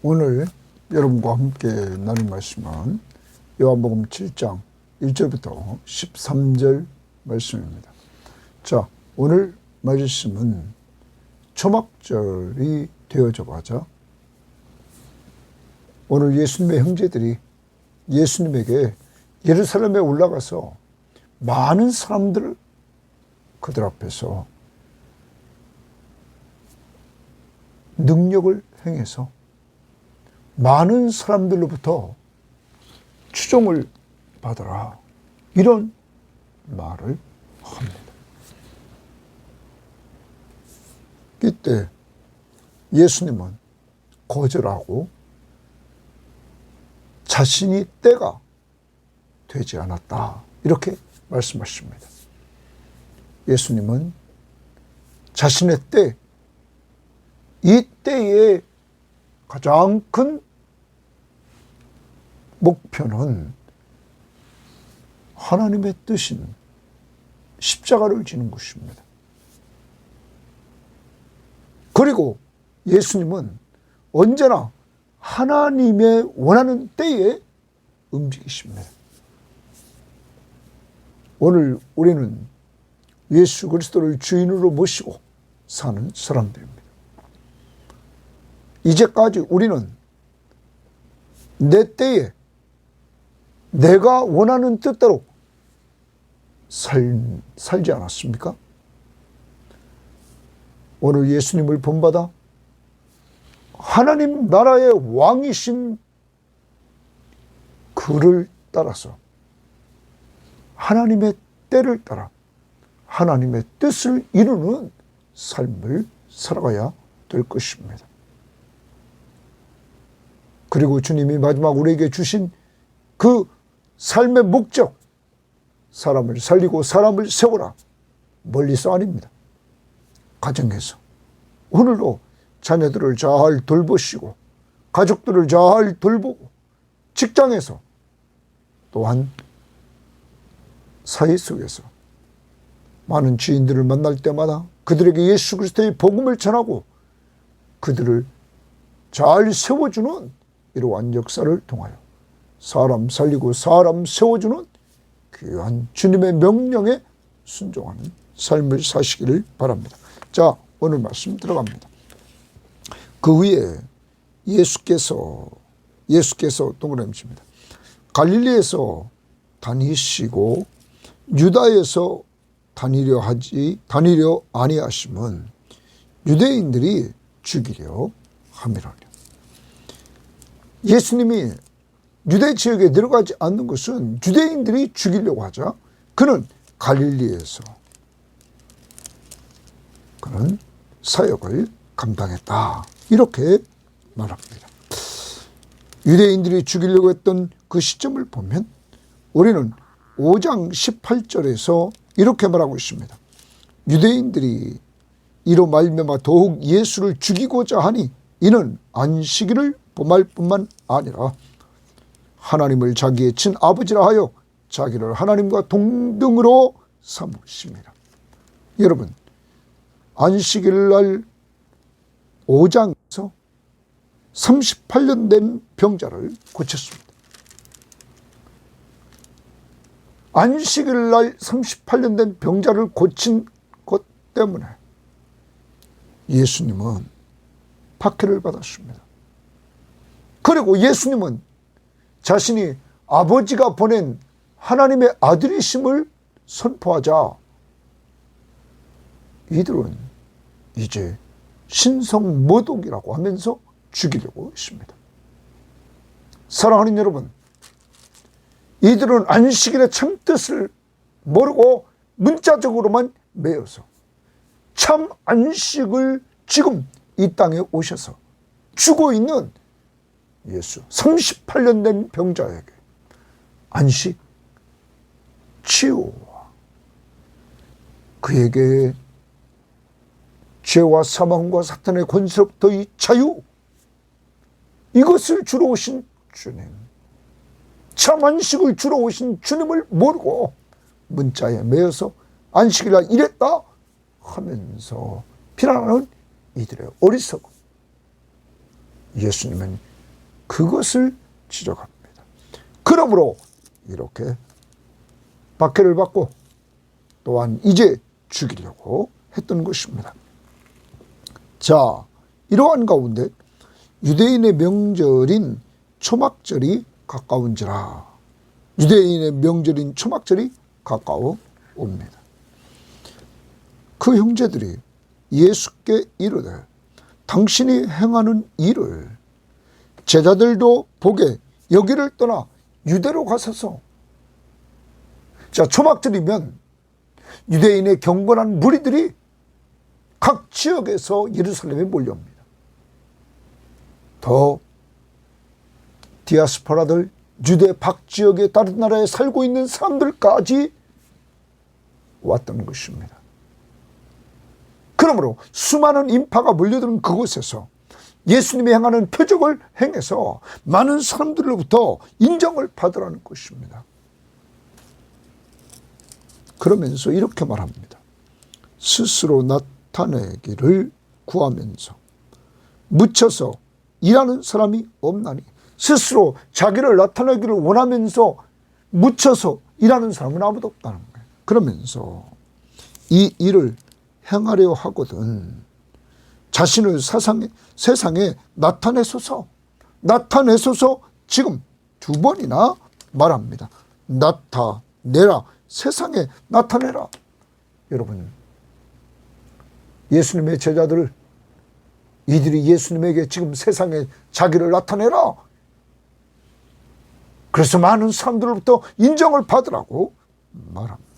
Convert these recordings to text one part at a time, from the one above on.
오늘 여러분과 함께 나눌 말씀은 요한복음 7장 1절부터 13절 말씀입니다. 자, 오늘 말씀은 초막절이 되어져가자 오늘 예수님의 형제들이 예수님에게 예루살렘에 올라가서 많은 사람들을 그들 앞에서 능력을 행해서 많은 사람들로부터 추종을 받아라, 이런 말을 합니다. 이때 예수님은 거절하고 자신이 때가 되지 않았다, 이렇게 말씀하십니다. 예수님은 자신의 때, 이 때의 가장 큰 목표는 하나님의 뜻인 십자가를 지는 것입니다. 그리고 예수님은 언제나 하나님의 원하는 때에 움직이십니다. 오늘 우리는 예수 그리스도를 주인으로 모시고 사는 사람들입니다. 이제까지 우리는 내 때에 내가 원하는 뜻대로 살지 않았습니까? 오늘 예수님을 본받아 하나님 나라의 왕이신 그를 따라서 하나님의 때를 따라 하나님의 뜻을 이루는 삶을 살아가야 될 것입니다. 그리고 주님이 마지막 우리에게 주신 그 삶의 목적, 사람을 살리고 사람을 세우라, 멀리서 아닙니다. 가정에서 오늘도 자녀들을 잘 돌보시고 가족들을 잘 돌보고, 직장에서 또한 사회 속에서 많은 지인들을 만날 때마다 그들에게 예수 그리스도의 복음을 전하고 그들을 잘 세워주는 이러한 역사를 통하여 사람 살리고 사람 세워주는 귀한 주님의 명령에 순종하는 삶을 사시기를 바랍니다. 자, 오늘 말씀 들어갑니다. 그 후에 예수께서 동그라미입니다. 갈릴리에서 다니시고 유다에서 다니려 아니하심은 유대인들이 죽이려 함이라며. 예수님이 유대 지역에 들어가지 않는 것은 유대인들이 죽이려고 하자 그는 갈릴리에서 그는 사역을 감당했다, 이렇게 말합니다. 유대인들이 죽이려고 했던 그 시점을 보면 우리는 5장 18절에서 이렇게 말하고 있습니다. 유대인들이 이로 말미암아 더욱 예수를 죽이고자 하니 이는 안식일을 범할 뿐만 아니라 하나님을 자기의 친아버지라 하여 자기를 하나님과 동등으로 삼으십니다. 여러분, 안식일 날 5장에서 38년 된 병자를 고쳤습니다. 안식일 날 38년 된 병자를 고친 것 때문에 예수님은 박해를 받았습니다. 그리고 예수님은 자신이 아버지가 보낸 하나님의 아들이심을 선포하자 이들은 이제 신성모독이라고 하면서 죽이려고 했습니다. 사랑하는 여러분, 이들은 안식일의 참뜻을 모르고 문자적으로만 매여서 참 안식을 지금 이 땅에 오셔서 죽어 있는 예수, 38년 된 병자에게 안식, 치유와 그에게 죄와 사망과 사탄의 권세로부터의 자유, 이것을 주러 오신 주님, 참 안식을 주러 오신 주님을 모르고 문자에 매여서 안식일날 이랬다 하면서 비난하는 이들의 어리석음, 예수님은 그것을 지적합니다. 그러므로 이렇게 박해를 받고 또한 이제 죽이려고 했던 것입니다. 자, 이러한 가운데 유대인의 명절인 초막절이 가까운지라. 유대인의 명절인 초막절이 가까워옵니다. 그 형제들이 예수께 이르되 당신이 행하는 일을 제자들도 보게 여기를 떠나 유대로 가소서. 자, 초막절이면 유대인의 경건한 무리들이 각 지역에서 예루살렘에 몰려옵니다. 더 디아스포라들, 유대 박 지역의 다른 나라에 살고 있는 사람들까지 왔던 것입니다. 그러므로 수많은 인파가 몰려드는 그곳에서 예수님이 행하는 표적을 행해서 많은 사람들로부터 인정을 받으라는 것입니다. 그러면서 이렇게 말합니다. 스스로 나타내기를 구하면서 묻혀서 일하는 사람이 없나니. 스스로 자기를 나타내기를 원하면서 묻혀서 일하는 사람은 아무도 없다는 거예요. 그러면서 이 일을 행하려 하거든 자신을 세상에 나타내소서 지금 두 번이나 말합니다. 나타내라, 세상에 나타내라. 여러분, 예수님의 제자들, 이들이 예수님에게 지금 세상에 자기를 나타내라, 그래서 많은 사람들로부터 인정을 받으라고 말합니다.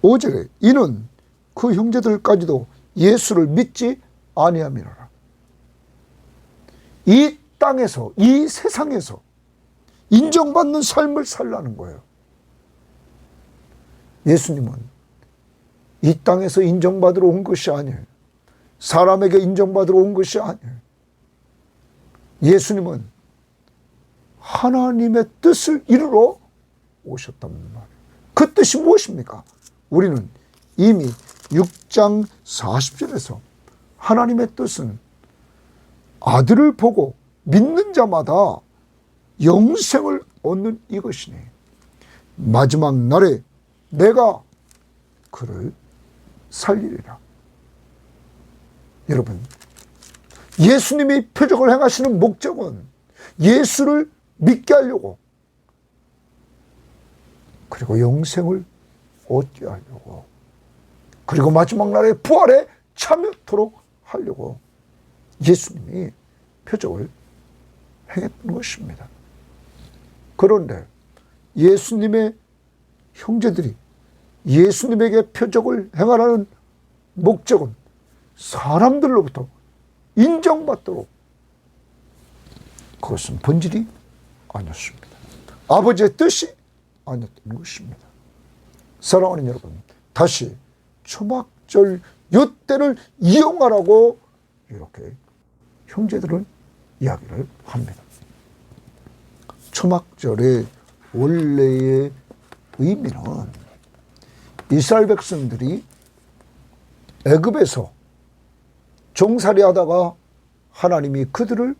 5절에 이는 그 형제들까지도 예수를 믿지 아니함이라. 이 땅에서, 이 세상에서 인정받는 삶을 살라는 거예요. 예수님은 이 땅에서 인정받으러 온 것이 아니에요. 사람에게 인정받으러 온 것이 아니에요. 예수님은 하나님의 뜻을 이루러 오셨단 말이에요. 그 뜻이 무엇입니까? 우리는 이미 6장 40절에서 하나님의 뜻은 아들을 보고 믿는 자마다 영생을 얻는 이것이니 마지막 날에 내가 그를 살리리라. 여러분, 예수님이 표적을 행하시는 목적은 예수를 믿게 하려고, 그리고 영생을 얻게 하려고, 그리고 마지막 날에 부활에 참여토록 하려고 예수님이 표적을 행했던 것입니다. 그런데 예수님의 형제들이 예수님에게 표적을 행하라는 목적은 사람들로부터 인정받도록, 그것은 본질이 아니었습니다. 아버지의 뜻이 아니었던 것입니다. 사랑하는 여러분, 다시 초막절 요때를 이용하라고 이렇게 형제들은 이야기를 합니다. 초막절의 원래의 의미는 이스라엘 백성들이 애굽에서 종살이 하다가 하나님이 그들을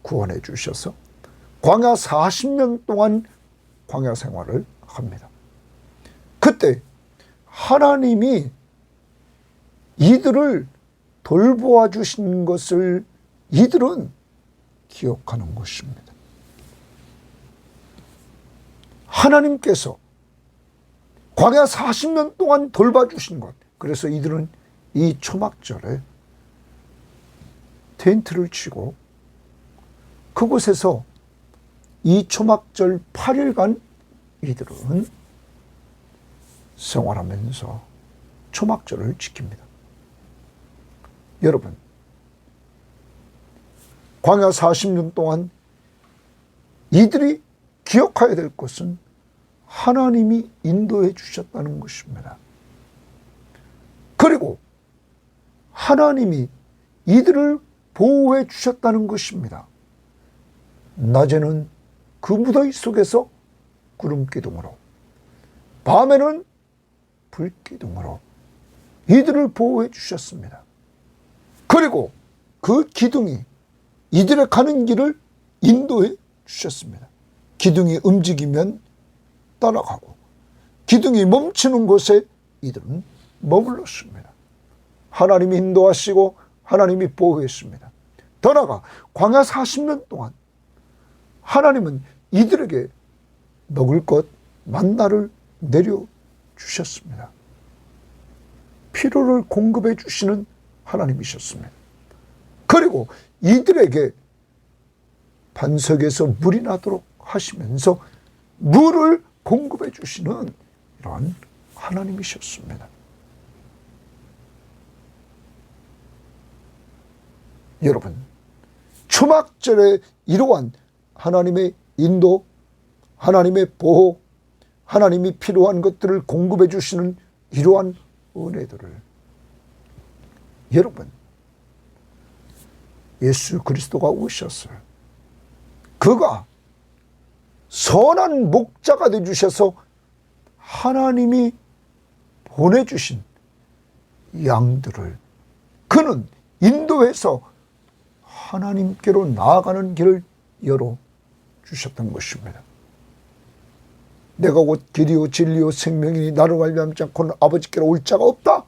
구원해 주셔서 광야 40년 동안 광야 생활을 합니다. 그때 하나님이 이들을 돌보아 주신 것을 이들은 기억하는 것입니다. 하나님께서 광야 40년 동안 돌봐주신 것, 그래서 이들은 이 초막절에 텐트를 치고 그곳에서 이 초막절 8일간 이들은 생활하면서 초막절을 지킵니다. 여러분, 광야 40년 동안 이들이 기억해야 될 것은 하나님이 인도해 주셨다는 것입니다. 그리고 하나님이 이들을 보호해 주셨다는 것입니다. 낮에는 그 무더위 속에서 구름기둥으로, 밤에는 불기둥으로 이들을 보호해 주셨습니다. 그리고 그 기둥이 이들의 가는 길을 인도해 주셨습니다. 기둥이 움직이면 따라가고 기둥이 멈추는 곳에 이들은 머물렀습니다. 하나님이 인도하시고 하나님이 보호했습니다. 더 나아가 광야 40년 동안 하나님은 이들에게 먹을 것 만나를 내려주셨습니다. 필요를 공급해 주시는 하나님이셨습니다. 그리고 이들에게 반석에서 물이 나도록 하시면서 물을 공급해 주시는 이러한 하나님이셨습니다. 여러분, 초막절에 이러한 하나님의 인도, 하나님의 보호, 하나님이 필요한 것들을 공급해 주시는 이러한 은혜들을 여러분, 예수 그리스도가 오셨어요. 그가 선한 목자가 되주셔서 하나님이 보내주신 양들을 그는 인도해서 하나님께로 나아가는 길을 열어주셨던 것입니다. 내가 곧 길이요 진리요 생명이니 나를 말미암지 않고는 아버지께로 올 자가 없다.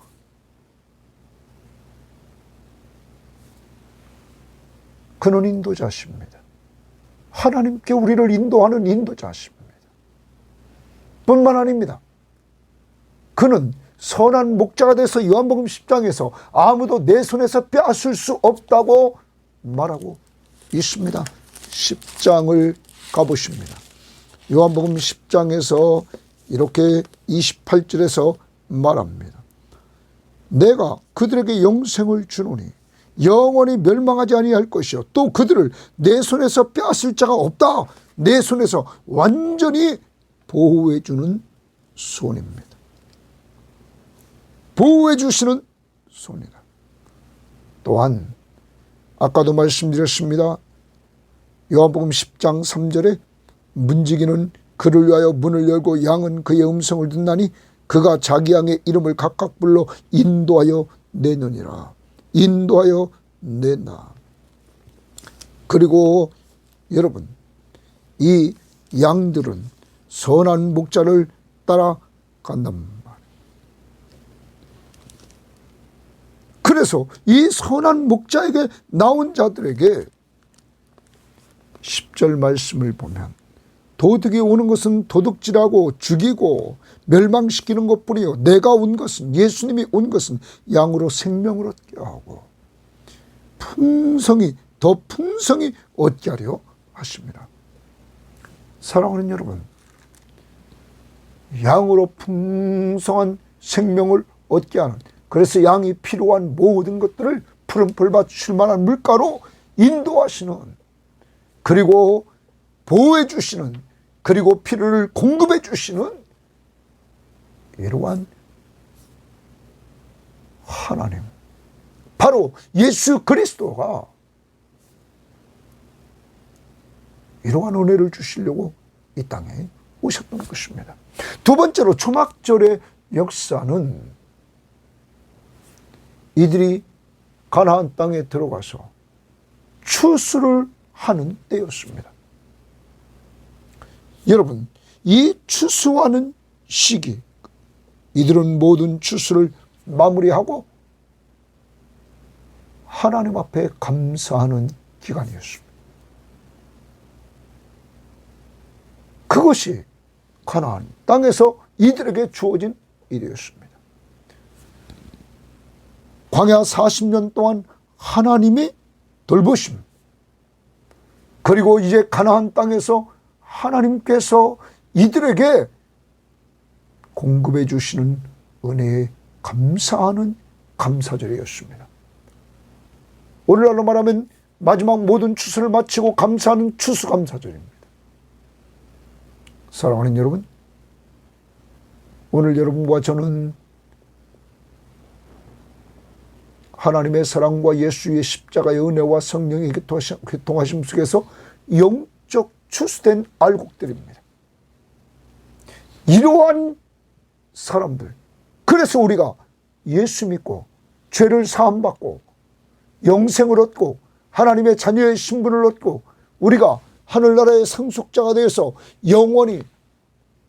그는 인도자십니다. 하나님께 우리를 인도하는 인도자십니다. 뿐만 아닙니다. 그는 선한 목자가 돼서 요한복음 10장에서 아무도 내 손에서 빼앗을 수 없다고 말하고 있습니다. 10장을 가보십니다. 요한복음 10장에서 이렇게 28절에서 말합니다. 내가 그들에게 영생을 주노니 영원히 멸망하지 아니할 것이요 또 그들을 내 손에서 빼앗을 자가 없다. 내 손에서 완전히 보호해 주는 손입니다. 보호해 주시는 손이다. 또한 아까도 말씀드렸습니다. 요한복음 10장 3절에 문지기는 그를 위하여 문을 열고 양은 그의 음성을 듣나니 그가 자기 양의 이름을 각각 불러 인도하여 내느니라. 인도하여 내나. 그리고 여러분, 이 양들은 선한 목자를 따라간단 말이에요. 그래서 이 선한 목자에게 나온 자들에게 10절 말씀을 보면 도둑이 오는 것은 도둑질하고 죽이고 멸망시키는 것뿐이요 내가 온 것은 예수님이 온 것은 양으로 생명을 얻게 하고 풍성히 더 풍성히 얻게 하려 하십니다. 사랑하는 여러분, 양으로 풍성한 생명을 얻게 하는, 그래서 양이 필요한 모든 것들을 푸른 풀밭 줄 만한 물가로 인도하시는, 그리고 보호해 주시는, 그리고 필요를 공급해 주시는 이러한 하나님, 바로 예수 그리스도가 이러한 은혜를 주시려고 이 땅에 오셨던 것입니다. 두 번째로 초막절의 역사는 이들이 가나안 땅에 들어가서 추수를 하는 때였습니다. 여러분, 이 추수하는 시기, 이들은 모든 추수를 마무리하고 하나님 앞에 감사하는 기간이었습니다. 그것이 가나안 땅에서 이들에게 주어진 일이었습니다. 광야 40년 동안 하나님이 돌보심, 그리고 이제 가나안 땅에서 하나님께서 이들에게 공급해 주시는 은혜에 감사하는 감사절이었습니다. 오늘날로 말하면 마지막 모든 추수를 마치고 감사하는 추수감사절입니다. 사랑하는 여러분, 오늘 여러분과 저는 하나님의 사랑과 예수의 십자가의 은혜와 성령의 교통하심 속에서 영적 추수된 알곡들입니다. 이러한 사람들, 그래서 우리가 예수 믿고 죄를 사함받고 영생을 얻고 하나님의 자녀의 신분을 얻고 우리가 하늘나라의 상속자가 되어서 영원히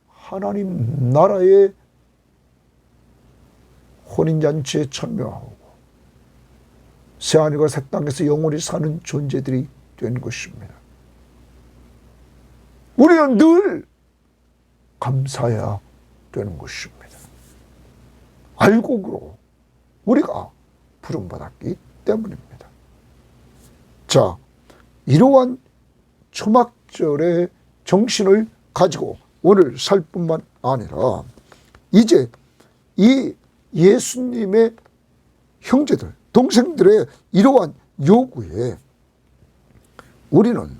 하나님 나라의 혼인잔치에 참여하고 새하늘과 새 땅에서 영원히 사는 존재들이 된 것입니다. 우리는 늘 감사해야 되는 것입니다. 알곡으로 우리가 부름받았기 때문입니다. 자, 이러한 초막절의 정신을 가지고 오늘 살 뿐만 아니라 이제 이 예수님의 형제들, 동생들의 이러한 요구에 우리는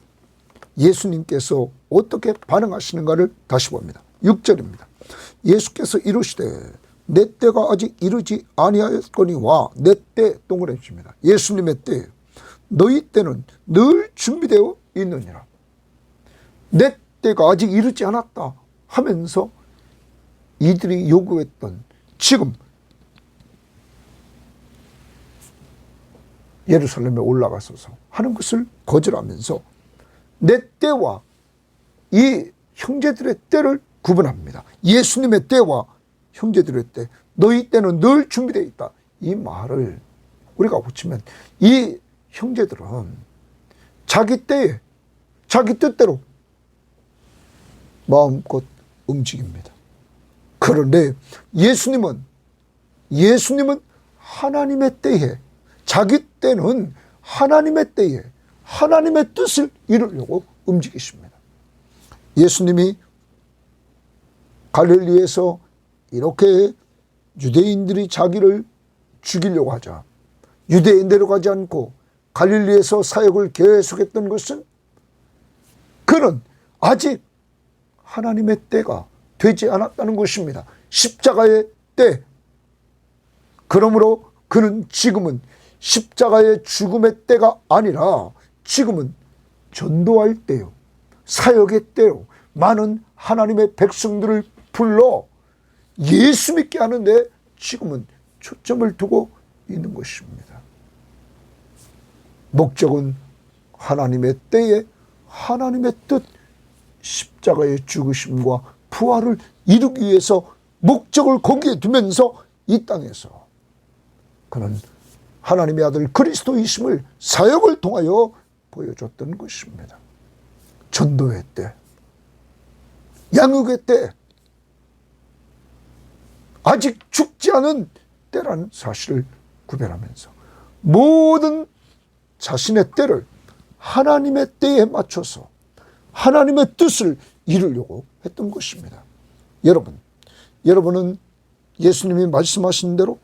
예수님께서 어떻게 반응하시는가를 다시 봅니다. 6절입니다. 예수께서 이르시되 내 때가 아직 이르지 아니하였거니와 내 때 동그라미 칩니다. 예수님의 때, 너희 때는 늘 준비되어 있느니라. 내 때가 아직 이르지 않았다 하면서 이들이 요구했던 지금 예루살렘에 올라가서서 하는 것을 거절하면서 내 때와 이 형제들의 때를 구분합니다. 예수님의 때와 형제들의 때, 너희 때는 늘 준비되어 있다. 이 말을 우리가 붙이면 이 형제들은 자기 때에 자기 뜻대로 마음껏 움직입니다. 그런데 예수님은 하나님의 때에, 자기 때는 하나님의 때에 하나님의 뜻을 이루려고 움직이십니다. 예수님이 갈릴리에서 이렇게 유대인들이 자기를 죽이려고 하자 유대인대로 가지 않고 갈릴리에서 사역을 계속했던 것은 그는 아직 하나님의 때가 되지 않았다는 것입니다. 십자가의 때. 그러므로 그는 지금은 십자가의 죽음의 때가 아니라 지금은 전도할 때요, 사역의 때요, 많은 하나님의 백성들을 불러 예수 믿게 하는데 지금은 초점을 두고 있는 것입니다. 목적은 하나님의 때에 하나님의 뜻, 십자가의 죽으심과 부활을 이루기 위해서 목적을 거기에 두면서 이 땅에서 그는 하나님의 아들 그리스도이심을 사역을 통하여 보여줬던 것입니다. 전도의 때, 양육의 때, 아직 죽지 않은 때라는 사실을 구별하면서 모든 자신의 때를 하나님의 때에 맞춰서 하나님의 뜻을 이루려고 했던 것입니다. 여러분은 예수님이 말씀하신 대로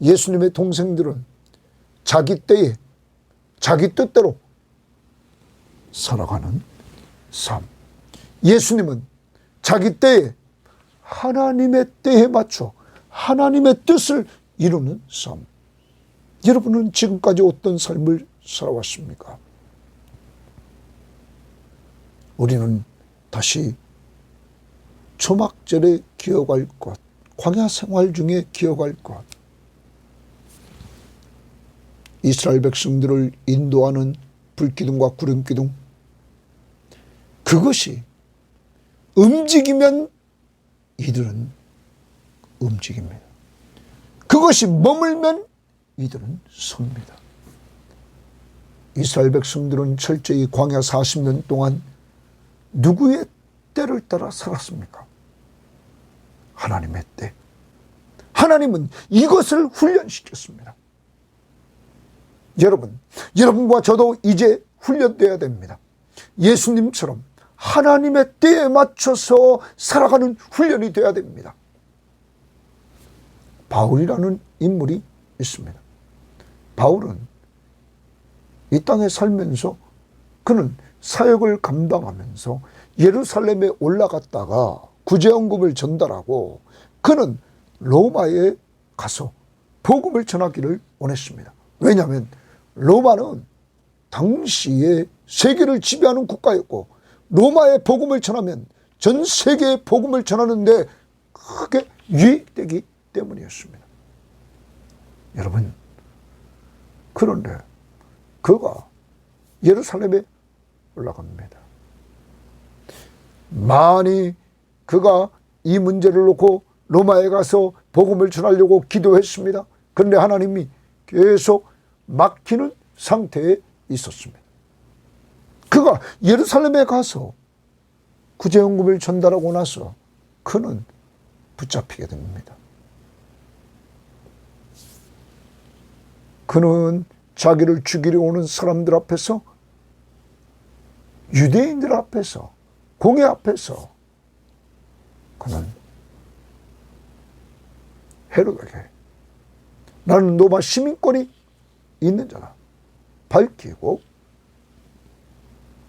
예수님의 동생들은 자기 때에 자기 뜻대로 살아가는 삶, 예수님은 자기 때에 하나님의 때에 맞춰 하나님의 뜻을 이루는 삶. 여러분은 지금까지 어떤 삶을 살아왔습니까? 우리는 다시 초막절에 기억할 것, 광야 생활 중에 기억할 것, 이스라엘 백성들을 인도하는 불기둥과 구름기둥, 그것이 움직이면 이들은 움직입니다. 그것이 머물면 이들은 섭니다. 이스라엘 백성들은 철저히 광야 40년 동안 누구의 때를 따라 살았습니까? 하나님의 때. 하나님은 이것을 훈련시켰습니다. 여러분과 저도 이제 훈련돼야 됩니다. 예수님처럼 하나님의 때에 맞춰서 살아가는 훈련이 돼야 됩니다. 바울이라는 인물이 있습니다. 바울은 이 땅에 살면서 그는 사역을 감당하면서 예루살렘에 올라갔다가 구제헌금을 전달하고 그는 로마에 가서 복음을 전하기를 원했습니다. 왜냐하면 로마는 당시에 세계를 지배하는 국가였고 로마의 복음을 전하면 전 세계의 복음을 전하는데 크게 유익되기 때문이었습니다. 여러분, 그런데 그가 예루살렘에 올라갑니다. 많이 그가 이 문제를 놓고 로마에 가서 복음을 전하려고 기도했습니다. 그런데 하나님이 계속 막히는 상태에 있었습니다. 그가 예루살렘에 가서 구제연금을 전달하고 나서 그는 붙잡히게 됩니다. 그는 자기를 죽이려 오는 사람들 앞에서, 유대인들 앞에서, 공회 앞에서 그는 헤롯에게 나는 로마 시민권이 있는 자다 밝히고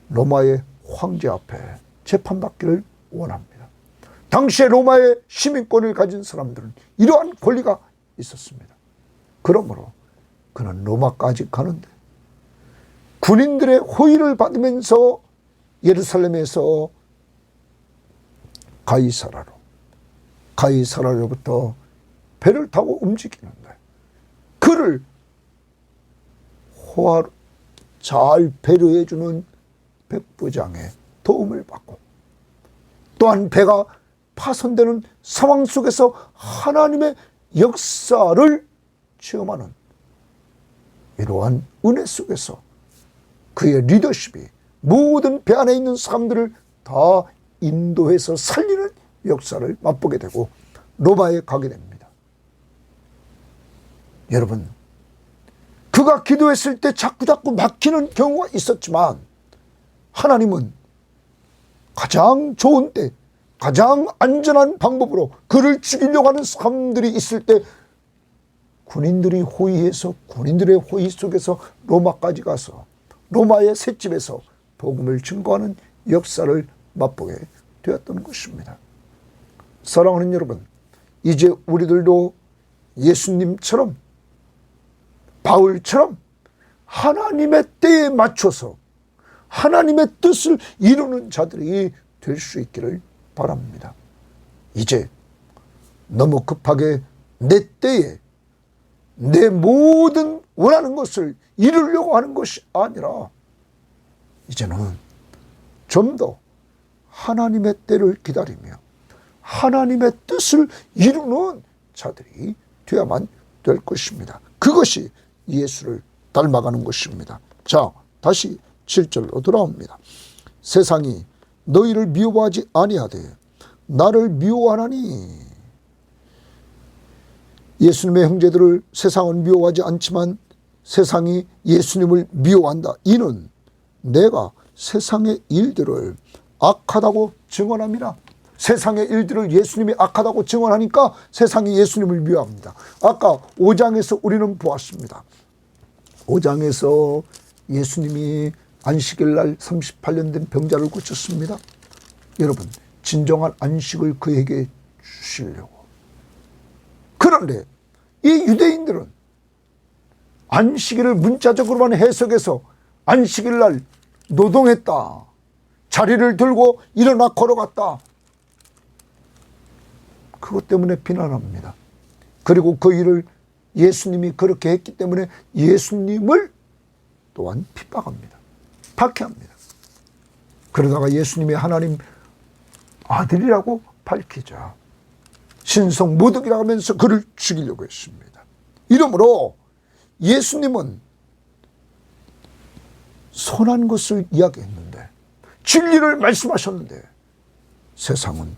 로마의 황제 앞에 재판받기를 원합니다. 당시에 로마의 시민권을 가진 사람들은 이러한 권리가 있었습니다. 그러므로 그는 로마까지 가는데 군인들의 호의를 받으면서 예루살렘에서 가이사라로부터 배를 타고 움직이는데 그를 잘 배려해주는 백부장의 도움을 받고 또한 배가 파손되는 상황 속에서 하나님의 역사를 체험하는 이러한 은혜 속에서 그의 리더십이 모든 배 안에 있는 사람들을 다 인도해서 살리는 역사를 맛보게 되고 로마에 가게 됩니다. 여러분, 그가 기도했을 때 자꾸 막히는 경우가 있었지만 하나님은 가장 좋은 때, 가장 안전한 방법으로 그를 죽이려고 하는 사람들이 있을 때 군인들이 호위해서 군인들의 호위 속에서 로마까지 가서 로마의 셋집에서 복음을 증거하는 역사를 맛보게 되었던 것입니다. 사랑하는 여러분, 이제 우리들도 예수님처럼 바울처럼 하나님의 때에 맞춰서 하나님의 뜻을 이루는 자들이 될 수 있기를 바랍니다. 이제 너무 급하게 내 때에 내 모든 원하는 것을 이루려고 하는 것이 아니라 이제는 좀 더 하나님의 때를 기다리며 하나님의 뜻을 이루는 자들이 되어야만 될 것입니다. 그것이 예수를 닮아가는 것입니다. 자, 다시 7절로 돌아옵니다. 세상이 너희를 미워하지 아니하되 나를 미워하나니. 예수님의 형제들을 세상은 미워하지 않지만 세상이 예수님을 미워한다. 이는 내가 세상의 일들을 악하다고 증언함이라. 세상의 일들을 예수님이 악하다고 증언하니까 세상이 예수님을 미워합니다. 아까 5장에서 우리는 보았습니다. 5장에서 예수님이 안식일 날 38년 된 병자를 고쳤습니다. 여러분, 진정한 안식을 그에게 주시려고. 그런데 이 유대인들은 안식일을 문자적으로만 해석해서 안식일 날 노동했다, 자리를 들고 일어나 걸어갔다, 그것 때문에 비난합니다. 그리고 그 일을 예수님이 그렇게 했기 때문에 예수님을 또한 핍박합니다. 박해합니다. 그러다가 예수님이 하나님 아들이라고 밝히자 신성 모독이라고 하면서 그를 죽이려고 했습니다. 이러므로 예수님은 선한 것을 이야기했는데, 진리를 말씀하셨는데 세상은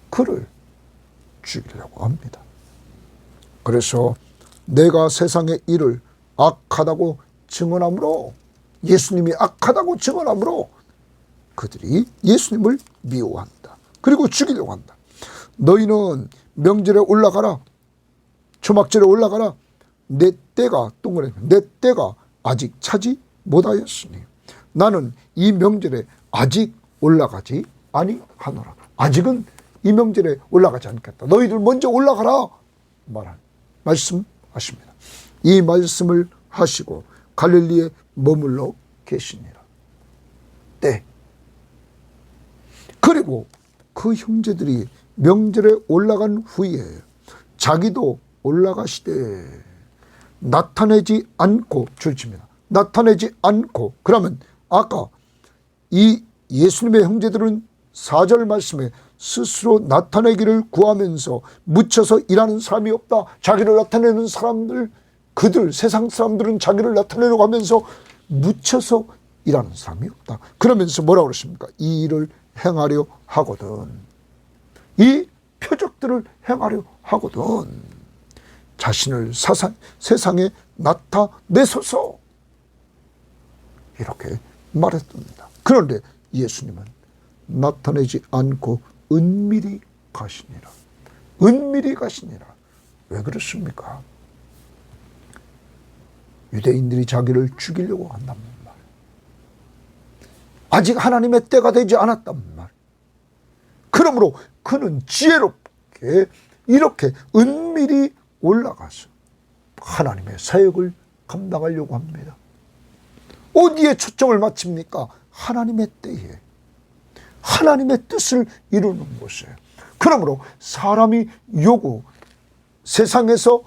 그를 죽이려고 합니다. 그래서 내가 세상의 일을 악하다고 증언함으로, 예수님이 악하다고 증언함으로 그들이 예수님을 미워한다. 그리고 죽이려고 한다. 너희는 명절에 올라가라, 초막절에 올라가라. 내 때가 동그라미, 내 때가 아직 차지 못하였으니 나는 이 명절에 아직 올라가지 아니하노라. 아직은 이 명절에 올라가지 않겠다. 너희들 먼저 올라가라 말씀하십니다. 이 말씀을 하시고 갈릴리에 머물러 계시니라. 때. 그리고 그 형제들이 명절에 올라간 후에 자기도 올라가시되 나타내지 않고 줄칩니다. 나타내지 않고. 그러면 아까 이 예수님의 형제들은 4절 말씀에 스스로 나타내기를 구하면서 묻혀서 일하는 사람이 없다. 자기를 나타내는 사람들, 그들 세상 사람들은 자기를 나타내려고 하면서 묻혀서 일하는 사람이 없다. 그러면서 뭐라고 그러십니까? 이 일을 행하려 하거든. 이 표적들을 행하려 하거든. 자신을 세상에 나타내소서. 이렇게 말했습니다. 그런데 예수님은 나타내지 않고 은밀히 가시니라. 은밀히 가시니라. 왜 그렇습니까? 유대인들이 자기를 죽이려고 한단 말. 아직 하나님의 때가 되지 않았단 말. 그러므로 그는 지혜롭게 이렇게 은밀히 올라가서 하나님의 사역을 감당하려고 합니다. 어디에 초점을 맞춥니까? 하나님의 때에. 하나님의 뜻을 이루는 곳에. 그러므로 사람이 세상에서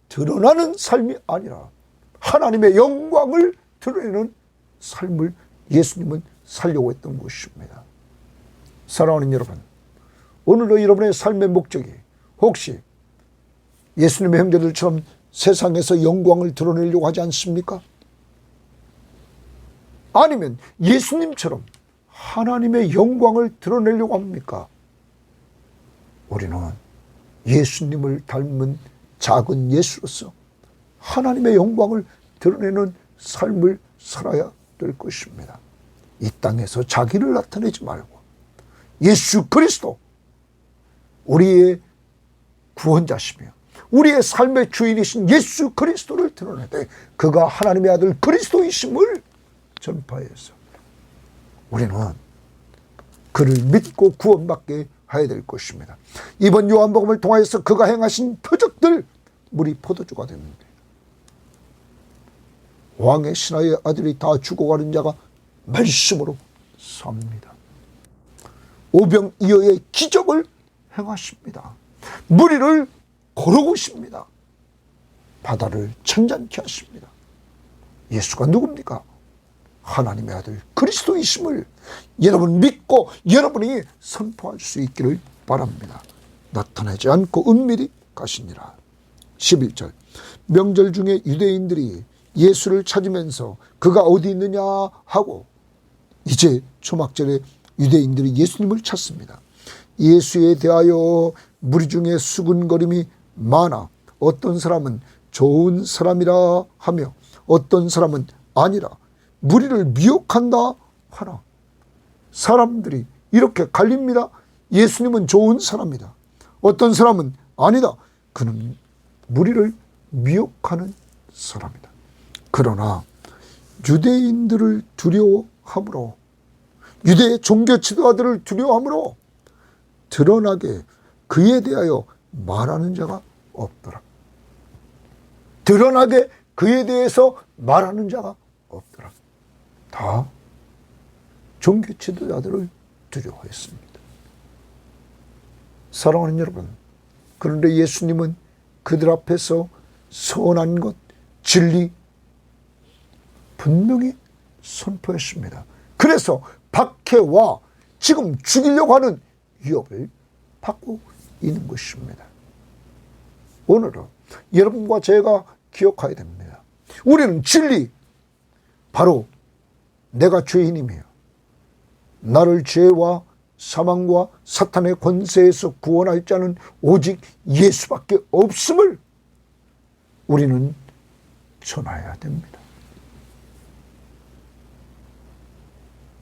드러나는 삶이 아니라 하나님의 영광을 드러내는 삶을 예수님은 살려고 했던 것입니다. 사랑하는 여러분, 오늘도 여러분의 삶의 목적이 혹시 예수님의 형제들처럼 세상에서 영광을 드러내려고 하지 않습니까? 아니면 예수님처럼 하나님의 영광을 드러내려고 합니까? 우리는 예수님을 닮은 작은 예수로서 하나님의 영광을 드러내는 삶을 살아야 될 것입니다. 이 땅에서 자기를 나타내지 말고 예수 그리스도, 우리의 구원자시며 우리의 삶의 주인이신 예수 그리스도를 드러내되 그가 하나님의 아들 그리스도이심을 전파해서 우리는 그를 믿고 구원받게 해야 될 것입니다. 이번 요한복음을 통하여서 그가 행하신 표적들, 물이 포도주가 됩니다. 왕의 신하의 아들이 다 죽어가는 자가 말씀으로 삽니다. 오병이어의 기적을 행하십니다. 무리를 걸어오십니다. 바다를 천잔케 하십니다. 예수가 누굽니까? 하나님의 아들 그리스도이심을 여러분 믿고 여러분이 선포할 수 있기를 바랍니다. 나타나지 않고 은밀히 가시니라. 11절, 명절 중에 유대인들이 예수를 찾으면서 그가 어디 있느냐 하고, 이제 초막절에 유대인들이 예수님을 찾습니다. 예수에 대하여 무리 중에 수군거림이 많아 어떤 사람은 좋은 사람이라 하며 어떤 사람은 아니라 무리를 미혹한다 하나. 사람들이 이렇게 갈립니다. 예수님은 좋은 사람이다. 어떤 사람은 아니다. 그는 무리를 미혹하는 사람이다. 그러나 유대인들을 두려워함으로, 유대의 종교 지도자들을 두려워함으로 드러나게 그에 대하여 말하는 자가 없더라. 드러나게 그에 대해서 말하는 자가 없더라. 다 종교 지도자들을 두려워했습니다. 사랑하는 여러분, 그런데 예수님은 그들 앞에서 선한 것, 진리 분명히 선포했습니다. 그래서 박해와 지금 죽이려고 하는 위협을 받고 있는 것입니다. 오늘은 여러분과 제가 기억해야 됩니다. 우리는 진리, 바로 내가 죄인이며 나를 죄와 사망과 사탄의 권세에서 구원할 자는 오직 예수밖에 없음을 우리는 전해야 됩니다.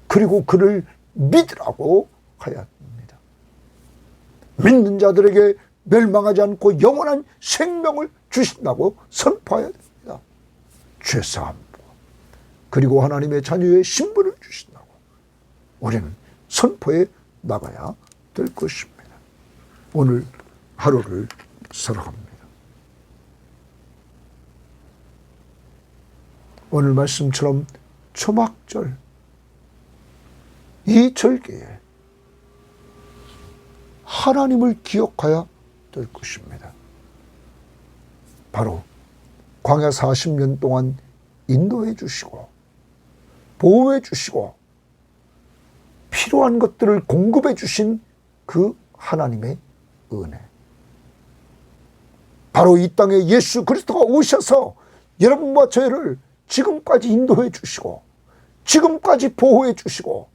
그리고 그를 믿으라고 해야 됩니다. 믿는 자들에게 멸망하지 않고 영원한 생명을 주신다고 선포해야 됩니다. 죄사함과 그리고 하나님의 자녀의 신분을 주신다고 우리는 선포해 나가야 될 것입니다. 오늘 하루를 살아갑니다. 오늘 말씀처럼 초막절 이 절기에 하나님을 기억해야 될 것입니다. 바로 광야 40년 동안 인도해 주시고 보호해 주시고 필요한 것들을 공급해 주신 그 하나님의 은혜. 바로 이 땅에 예수 그리스도가 오셔서 여러분과 저희를 지금까지 인도해 주시고 지금까지 보호해 주시고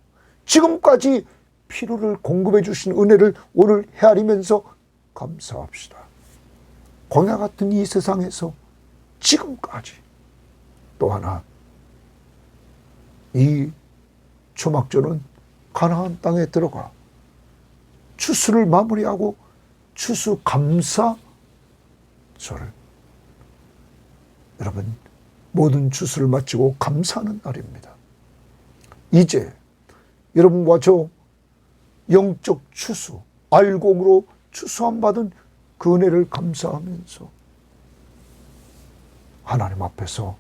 지금까지 필요를 공급해 주신 은혜를 오늘 헤아리면서 감사합시다. 광야 같은 이 세상에서 지금까지 또 하나 이 초막절은 가나안 땅에 들어가 추수를 마무리하고 추수 감사절을 여러분 모든 추수를 마치고 감사하는 날입니다. 이제 여러분과 저 영적 추수, 알곡으로 추수함 받은 그 은혜를 감사하면서 하나님 앞에서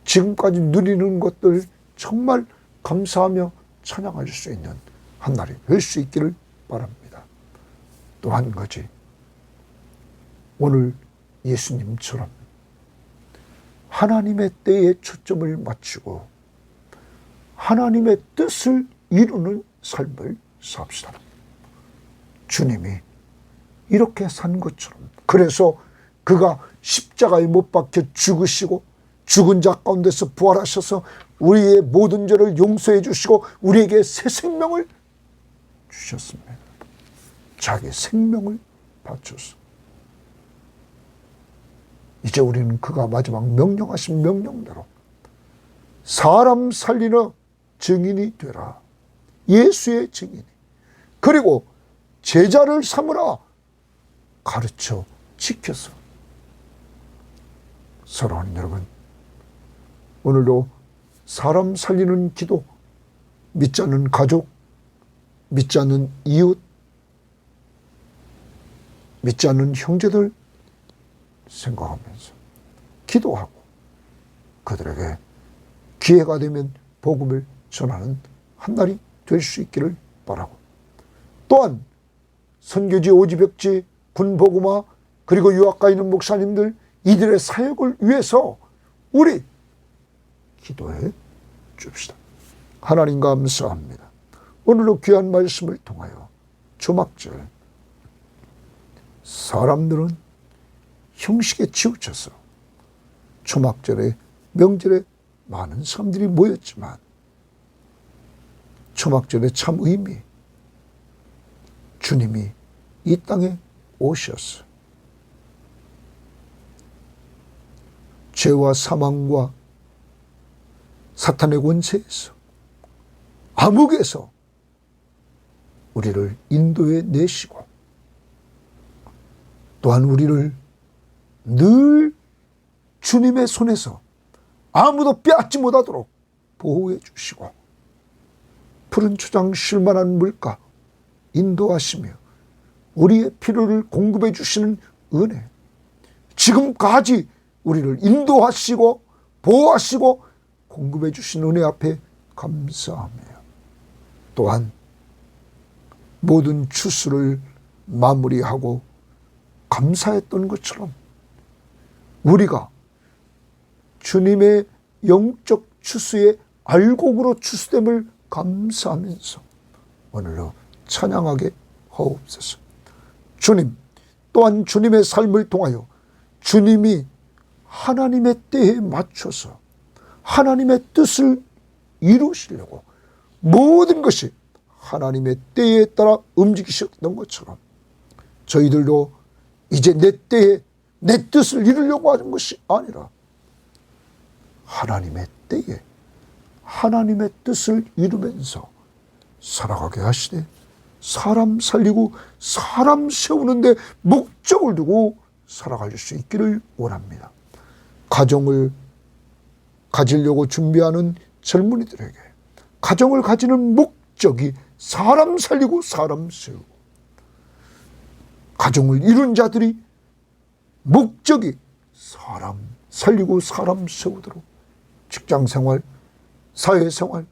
지금까지 누리는 것들 정말 감사하며 찬양할 수 있는 한 날이 될 수 있기를 바랍니다. 또 한 가지, 오늘 예수님처럼 하나님의 때에 초점을 맞추고 하나님의 뜻을 이루는 삶을 삽시다. 주님이 이렇게 산 것처럼, 그래서 그가 십자가에 못 박혀 죽으시고 죽은 자 가운데서 부활하셔서 우리의 모든 죄를 용서해 주시고 우리에게 새 생명을 주셨습니다. 자기 생명을 바쳐서 이제 우리는 그가 마지막 명령하신 명령대로 사람 살리는 증인이 되라. 예수의 증인. 그리고 제자를 삼으라. 가르쳐 지켜서. 사랑하는 여러분, 오늘도 사람 살리는 기도, 믿지 않는 가족, 믿지 않는 이웃, 믿지 않는 형제들 생각하면서 기도하고 그들에게 기회가 되면 복음을 전하는 한 날이 될 수 있기를 바라고, 또한 선교지, 오지벽지, 군복음화, 그리고 유학가 있는 목사님들, 이들의 사역을 위해서 우리 기도해 줍시다. 하나님 감사합니다. 오늘도 귀한 말씀을 통하여 초막절, 사람들은 형식에 치우쳐서 초막절에, 명절에 많은 사람들이 모였지만 초막절의 참 의미, 주님이 이 땅에 오셔서 죄와 사망과 사탄의 권세에서, 암흑에서 우리를 인도해 내시고 또한 우리를 늘 주님의 손에서 아무도 빼앗지 못하도록 보호해 주시고 푸른 초장 쉴만한 물가 인도하시며 우리의 필요를 공급해 주시는 은혜, 지금까지 우리를 인도하시고 보호하시고 공급해 주신 은혜 앞에 감사하며, 또한 모든 추수를 마무리하고 감사했던 것처럼 우리가 주님의 영적 추수의 알곡으로 추수됨을 감사하면서 오늘로 찬양하게 하옵소서. 주님, 또한 주님의 삶을 통하여 주님이 하나님의 때에 맞춰서 하나님의 뜻을 이루시려고 모든 것이 하나님의 때에 따라 움직이셨던 것처럼 저희들도 이제 내 때에 내 뜻을 이루려고 하는 것이 아니라 하나님의 때에 하나님의 뜻을 이루면서 살아가게 하시되, 사람 살리고 사람 세우는데 목적을 두고 살아갈 수 있기를 원합니다. 가정을 가지려고 준비하는 젊은이들에게 가정을 가지는 목적이 사람 살리고 사람 세우고, 가정을 이룬 자들이 목적이 사람 살리고 사람 세우도록 직장생활, 사회생활,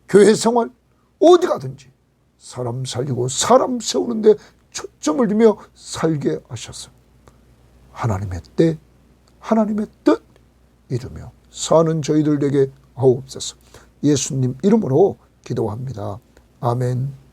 교회생활 어디 가든지 사람 살리고 사람 세우는데 초점을 두며 살게 하셔서 하나님의 때, 하나님의 뜻 이루며 사는 저희들 에게 하옵소서. 예수님 이름으로 기도합니다. 아멘.